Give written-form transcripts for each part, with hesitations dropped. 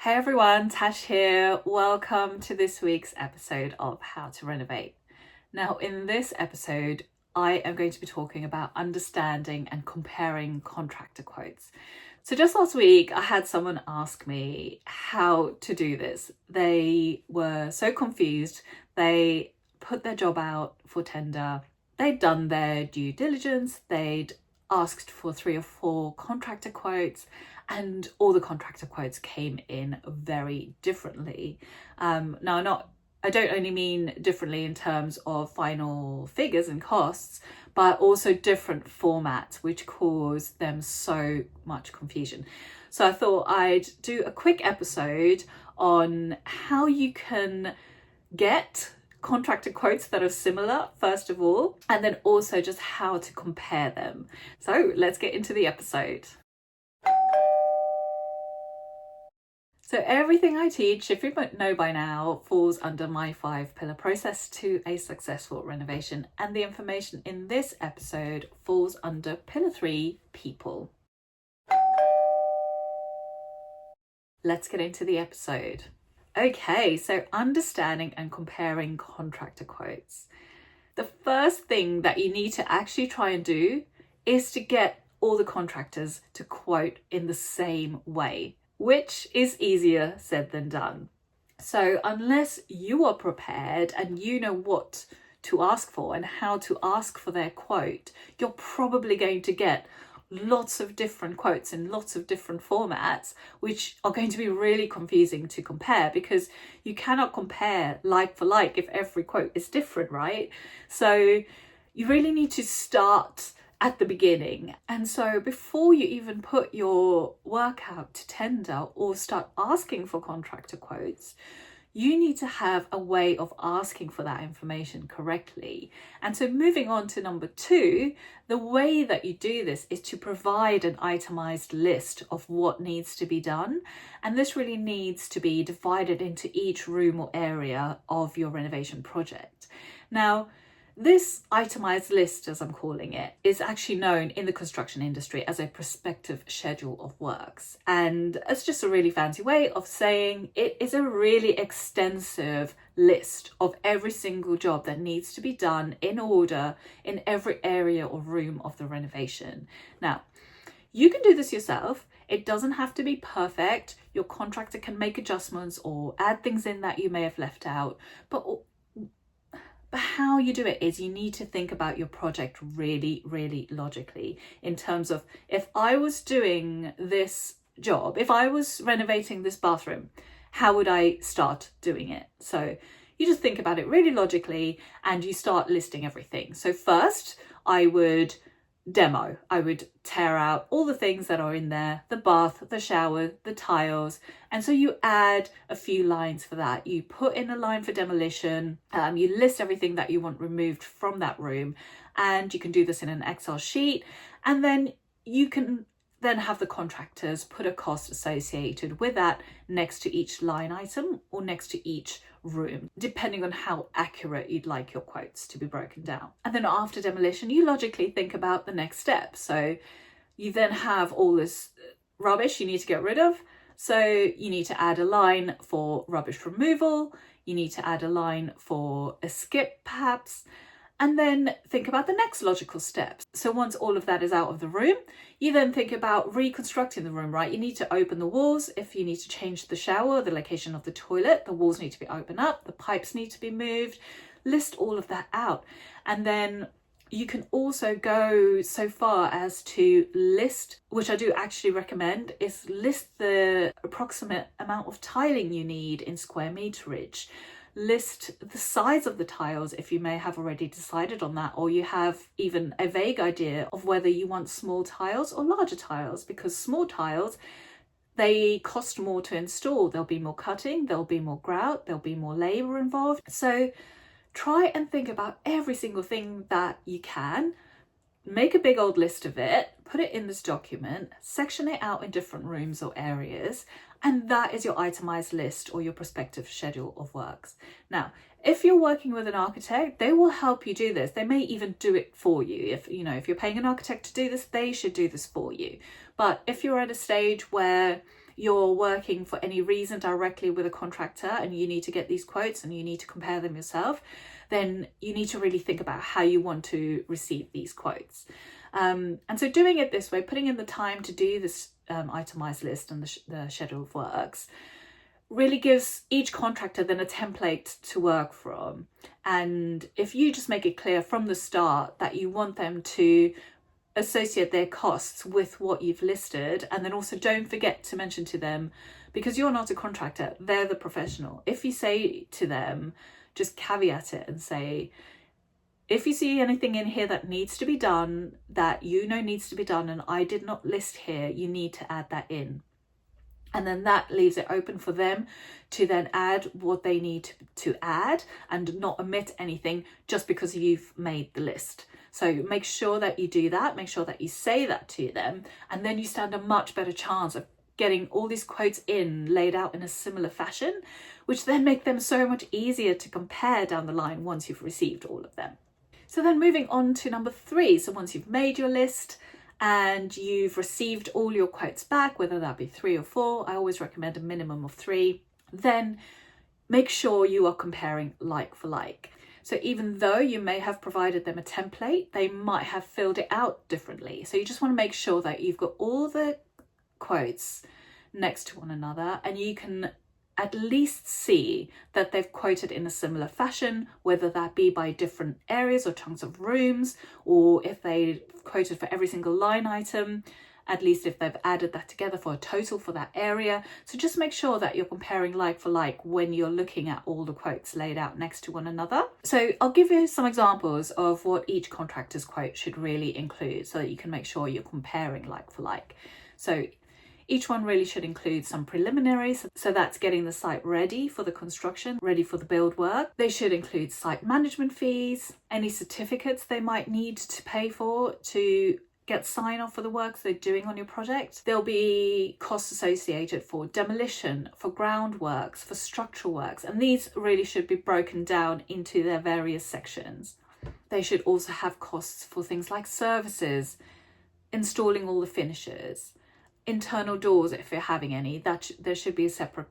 Hey everyone, Tash here. Welcome to this week's episode of How to Renovate. Now, in this episode, I am going to be talking about understanding and comparing contractor quotes. So just last week, I had someone ask me how to do this. They were so confused. They put their job out for tender. They'd done their due diligence. They'd asked for 3 or 4 contractor quotes, and all the contractor quotes came in very differently. I don't only mean differently in terms of final figures and costs, but also different formats, which caused them so much confusion. So I thought I'd do a quick episode on how you can get contractor quotes that are similar, first of all, and then also just how to compare them. So let's get into the episode. So everything I teach, if you don't know by now, falls under my 5-pillar process to a successful renovation. And the information in this episode falls under pillar 3, people. Let's get into the episode. Okay, so understanding and comparing contractor quotes. The first thing that you need to actually try and do is to get all the contractors to quote in the same way, which is easier said than done. So unless you are prepared and you know what to ask for and how to ask for their quote, you're probably going to get lots of different quotes in lots of different formats, which are going to be really confusing to compare, because you cannot compare like for like if every quote is different, right? So you really need to start at the beginning. And so before you even put your work out to tender or start asking for contractor quotes, you need to have a way of asking for that information correctly. And so moving on to number 2, the way that you do this is to provide an itemized list of what needs to be done. And this really needs to be divided into each room or area of your renovation project. Now, this itemized list, as I'm calling it, is actually known in the construction industry as a prospective schedule of works. And it's just a really fancy way of saying it is a really extensive list of every single job that needs to be done in order in every area or room of the renovation. Now, you can do this yourself. It doesn't have to be perfect. Your contractor can make adjustments or add things in that you may have left out, but how you do it is you need to think about your project really, really logically in terms of, if I was doing this job, if I was renovating this bathroom, how would I start doing it? So you just think about it really logically and you start listing everything. So first, I would tear out all the things that are in there, the bath, the shower, the tiles. And so you add a few lines for that. You put in a line for demolition, you list everything that you want removed from that room, and you can do this in an Excel sheet. And then you can then have the contractors put a cost associated with that next to each line item or next to each room, depending on how accurate you'd like your quotes to be broken down. And then after demolition, you logically think about the next step. So you then have all this rubbish you need to get rid of. So you need to add a line for rubbish removal. You need to add a line for a skip perhaps. And then think about the next logical steps. So once all of that is out of the room, you then think about reconstructing the room, right? You need to open the walls. If you need to change the shower, the location of the toilet, the walls need to be opened up, the pipes need to be moved. List all of that out. And then you can also go so far as to list, which I do actually recommend, is list the approximate amount of tiling you need in square meterage. List the size of the tiles if you may have already decided on that, or you have even a vague idea of whether you want small tiles or larger tiles, because small tiles, they cost more to install. There'll be more cutting, there'll be more grout, there'll be more labor involved. So try and think about every single thing that you can. make a big old list of it, put it in this document, section it out in different rooms or areas, and that is your itemized list or your prospective schedule of works. Now, if you're working with an architect, they will help you do this. They may even do it for you. If you're paying an architect to do this, they should do this for you. But if you're at a stage where you're working for any reason directly with a contractor and you need to get these quotes and you need to compare them yourself, then you need to really think about how you want to receive these quotes. And so doing it this way, putting in the time to do this itemized list and the schedule of works, really gives each contractor then a template to work from. And if you just make it clear from the start that you want them to associate their costs with what you've listed, and then also don't forget to mention to them, because you're not a contractor, they're the professional. If you say to them, just caveat it and say, if you see anything in here that needs to be done, that needs to be done, and I did not list here, you need to add that in. And then that leaves it open for them to then add what they need to add and not omit anything just because you've made the list. So make sure that you do that, make sure that you say that to them, and then you stand a much better chance of getting all these quotes laid out in a similar fashion, which then make them so much easier to compare down the line once you've received all of them. So then moving on to number 3. So once you've made your list and you've received all your quotes back, whether that be 3 or 4, I always recommend a minimum of 3, then make sure you are comparing like for like. So even though you may have provided them a template, they might have filled it out differently. So you just want to make sure that you've got all the quotes next to one another and you can at least see that they've quoted in a similar fashion, whether that be by different areas or chunks of rooms, or if they quoted for every single line item, at least if they've added that together for a total for that area. So just make sure that you're comparing like for like when you're looking at all the quotes laid out next to one another. So I'll give you some examples of what each contractor's quote should really include so that you can make sure you're comparing like for like. So each one really should include some preliminaries, so that's getting the site ready for the construction, ready for the build work. They should include site management fees, any certificates they might need to pay for to get sign off for the works they're doing on your project. There'll be costs associated for demolition, for groundworks, for structural works, and these really should be broken down into their various sections. They should also have costs for things like services, installing all the finishes, internal doors if you're having any. That there should be a separate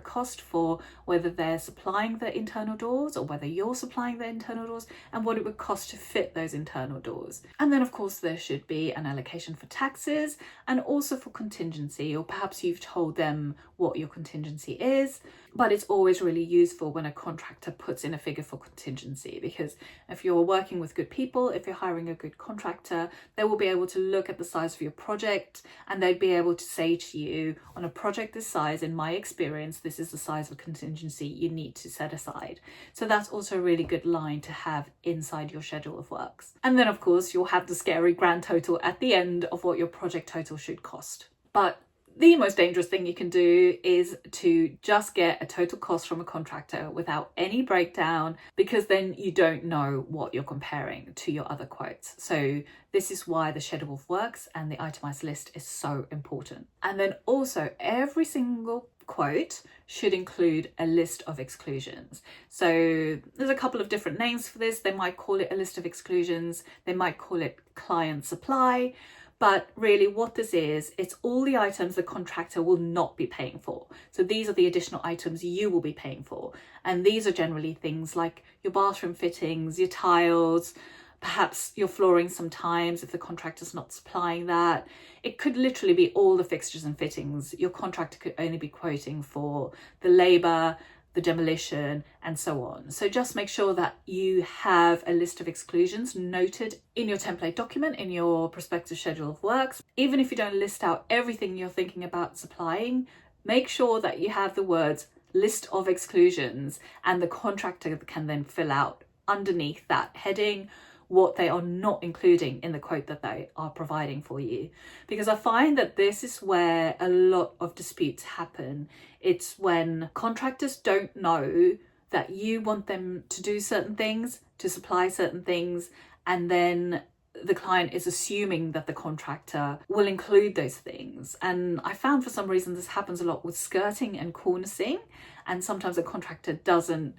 cost for whether they're supplying the internal doors or whether you're supplying the internal doors, and what it would cost to fit those internal doors. And then of course there should be an allocation for taxes and also for contingency, or perhaps you've told them what your contingency is, but it's always really useful when a contractor puts in a figure for contingency, because if you're working with good people, if you're hiring a good contractor, they will be able to look at the size of your project and they'd be able to say to you, on a project this size, in my experience, this is the size of contingency you need to set aside. So that's also a really good line to have inside your schedule of works. And then of course you'll have the scary grand total at the end of what your project total should cost. But the most dangerous thing you can do is to just get a total cost from a contractor without any breakdown, because then you don't know what you're comparing to your other quotes. So this is why the schedule of works and the itemized list is so important. And then also every single quote should include a list of exclusions. So there's a couple of different names for this. They might call it a list of exclusions. They might call it client supply. But really what this is, it's all the items the contractor will not be paying for. So these are the additional items you will be paying for. And these are generally things like your bathroom fittings, your tiles, perhaps your flooring sometimes if the contractor's not supplying that. It could literally be all the fixtures and fittings. Your contractor could only be quoting for the labour, the demolition, and so on. So just make sure that you have a list of exclusions noted in your template document, in your prospective schedule of works. Even if you don't list out everything you're thinking about supplying, make sure that you have the words list of exclusions, and the contractor can then fill out underneath that heading what they are not including in the quote that they are providing for you. Because I find that this is where a lot of disputes happen. It's when contractors don't know that you want them to do certain things, to supply certain things, and then the client is assuming that the contractor will include those things. And I found for some reason this happens a lot with skirting and cornicing, and sometimes a contractor doesn't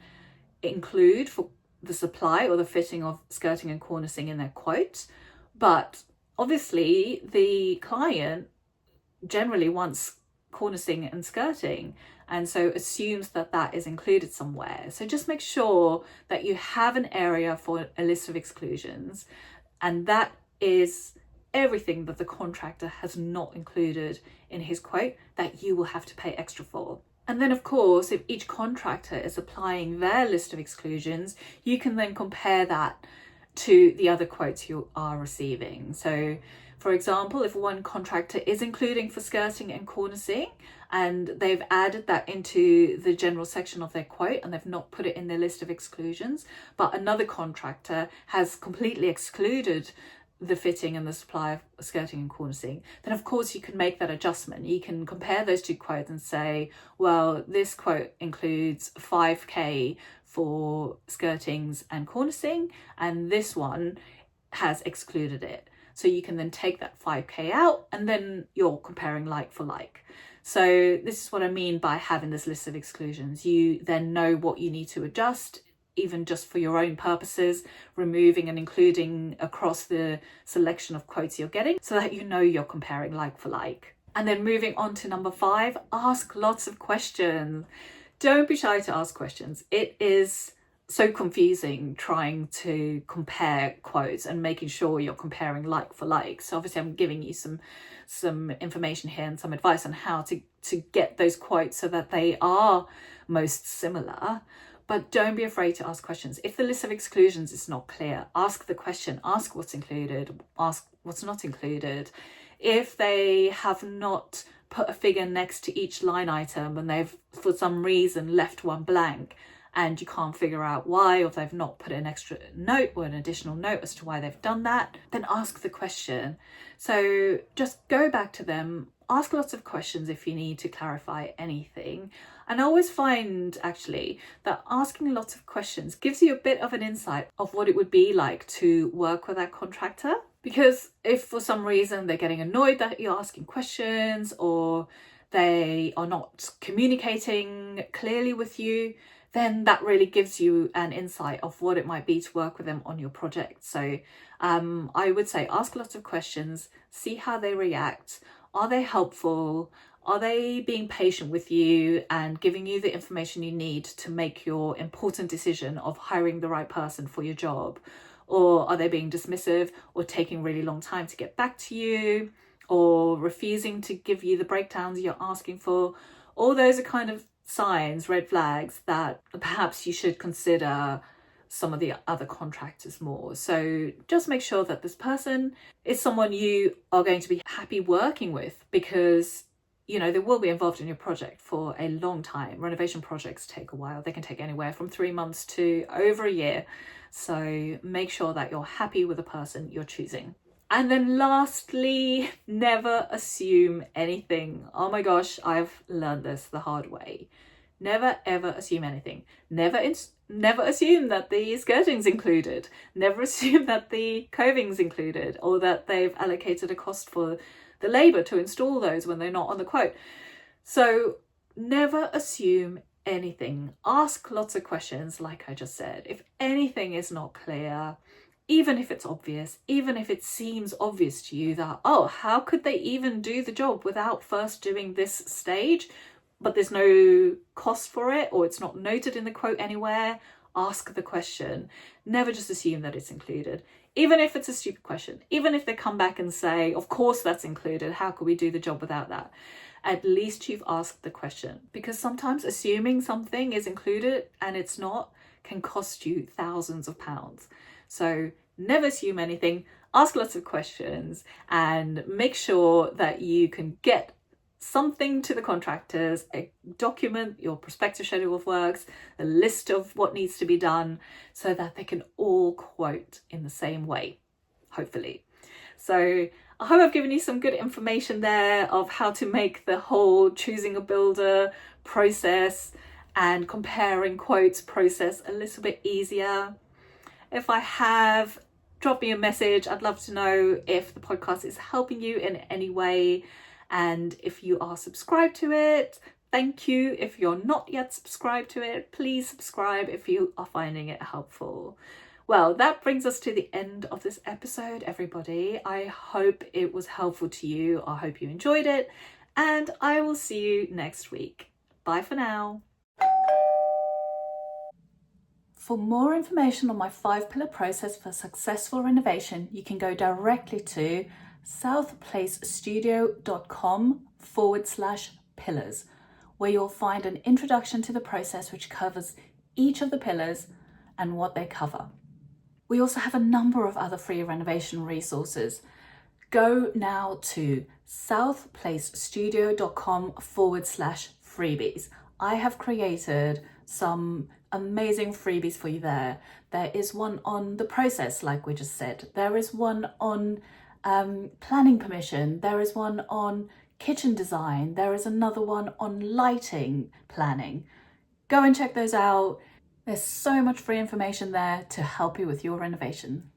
include for the supply or the fitting of skirting and cornicing in their quote. But obviously the client generally wants cornicing and skirting, and so assumes that that is included somewhere. So just make sure that you have an area for a list of exclusions, and that is everything that the contractor has not included in his quote that you will have to pay extra for. And then of course, if each contractor is applying their list of exclusions, you can then compare that to the other quotes you are receiving. So for example, if one contractor is including for skirting and cornicing, and they've added that into the general section of their quote and they've not put it in their list of exclusions, but another contractor has completely excluded the fitting and the supply of skirting and cornicing, then of course you can make that adjustment. You can compare those two quotes and say, well, this quote includes 5k for skirtings and cornicing, and this one has excluded it. So you can then take that 5k out, and then you're comparing like for like. So this is what I mean by having this list of exclusions. You then know what you need to adjust, even just for your own purposes, removing and including across the selection of quotes you're getting, so that you know you're comparing like for like. And then moving on to number 5, ask lots of questions. Don't be shy to ask questions. It is so confusing trying to compare quotes and making sure you're comparing like for like. So obviously I'm giving you some information here and some advice on how to get those quotes so that they are most similar. But don't be afraid to ask questions. If the list of exclusions is not clear, ask the question, ask what's included, ask what's not included. If they have not put a figure next to each line item and they've for some reason left one blank, and you can't figure out why, or they've not put an extra note or an additional note as to why they've done that, then ask the question. So just go back to them, ask lots of questions if you need to clarify anything. And I always find actually that asking lots of questions gives you a bit of an insight of what it would be like to work with that contractor. Because if for some reason they're getting annoyed that you're asking questions, or they are not communicating clearly with you, then that really gives you an insight of what it might be to work with them on your project. So I would say ask lots of questions, see how they react. Are they helpful? Are they being patient with you and giving you the information you need to make your important decision of hiring the right person for your job? Or are they being dismissive or taking really long time to get back to you, or refusing to give you the breakdowns you're asking for? All those are kind of signs, red flags, that perhaps you should consider some of the other contractors more. So just make sure that this person is someone you are going to be happy working with, because you know they will be involved in your project for a long time. Renovation projects take a while. They can take anywhere from 3 months to over a year. So make sure that you're happy with the person you're choosing. And then lastly, never assume anything. Oh my gosh, I've learned this the hard way. Never ever assume anything. Never assume that the skirting's included. Never assume that the coving's included, or that they've allocated a cost for the labour to install those when they're not on the quote. So never assume anything. Ask lots of questions, like I just said. If anything is not clear, even if it's obvious, even if it seems obvious to you that, oh, how could they even do the job without first doing this stage, but there's no cost for it, or it's not noted in the quote anywhere, ask the question. Never just assume that it's included. Even if it's a stupid question, even if they come back and say, of course that's included, how could we do the job without that? At least you've asked the question, because sometimes assuming something is included and it's not can cost you thousands of pounds. So never assume anything, ask lots of questions, and make sure that you can get something to the contractors, a document, your prospective schedule of works, a list of what needs to be done, so that they can all quote in the same way, hopefully. So I hope I've given you some good information there of how to make the whole choosing a builder process and comparing quotes process a little bit easier. If I have drop me a message. I'd love to know if the podcast is helping you in any way. And if you are subscribed to it, thank you. If you're not yet subscribed to it, please subscribe if you are finding it helpful. Well, that brings us to the end of this episode, everybody. I hope it was helpful to you. I hope you enjoyed it. And I will see you next week. Bye for now. For more information on my 5-pillar process for successful renovation, you can go directly to southplacestudio.com/pillars, where you'll find an introduction to the process which covers each of the pillars and what they cover. We also have a number of other free renovation resources. Go now to southplacestudio.com/freebies. I have created some amazing freebies for you there. There is one on the process, like we just said. There is one on planning permission. There is one on kitchen design. There is another one on lighting planning. Go and check those out. There's so much free information there to help you with your renovation.